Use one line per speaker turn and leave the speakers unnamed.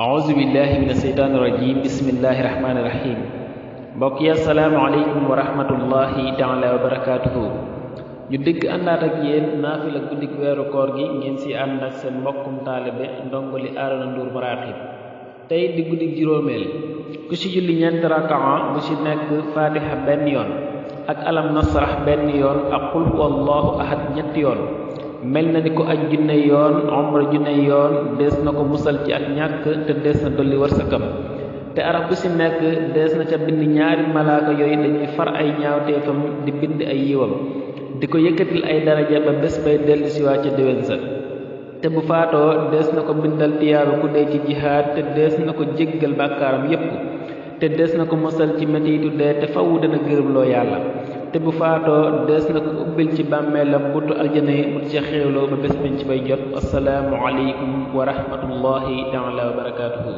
auzu billahi mina seytaani rajim bismillahi rahmaani rahim mbokk yi assalaamu aleykum wa rahmatullahi taala wa barakaatuhu ñu dëgg àndaat ak yéen naafila guddik weeru koor gi ngeen si ànd ak seen mbokkum taalibe ndongoli Arona Ndour Maraqib tey di guddik juróomeel ku ci julli ñeent rakaa bu ci nekk fatiha benn yoon ak alam nasrah benn yoon ak qul huwallahu ahad ñetti yoon mel na ni ko aj junne yoon omra junne yoon dees na ko musal ci ak ñàkk te dees na dolli wërsëgam te araf bu ci nekk dees na ca bind ñaari malaaka yooyu dañuy far ay ñaawteefam di bind ay yiwam di ko yëkkatil ay daraja ba bés bay dellu si waa ca déwén sa te bu faatoo dees na ko bindal tiyaaba ku dee ci jihaad te dees na ko jéggal bàkkaaram yépp te dees na ko musal ci metiitu dee te fawu dana gërëm loo yàlla te bu faatoo dees na ko ubbil ci bàmmeelam buntu aljana yi mu ci xéewloo ba bés bañ ci bay jot assalaamu aleykum wa rahmatullahi taala wa barakaatuhu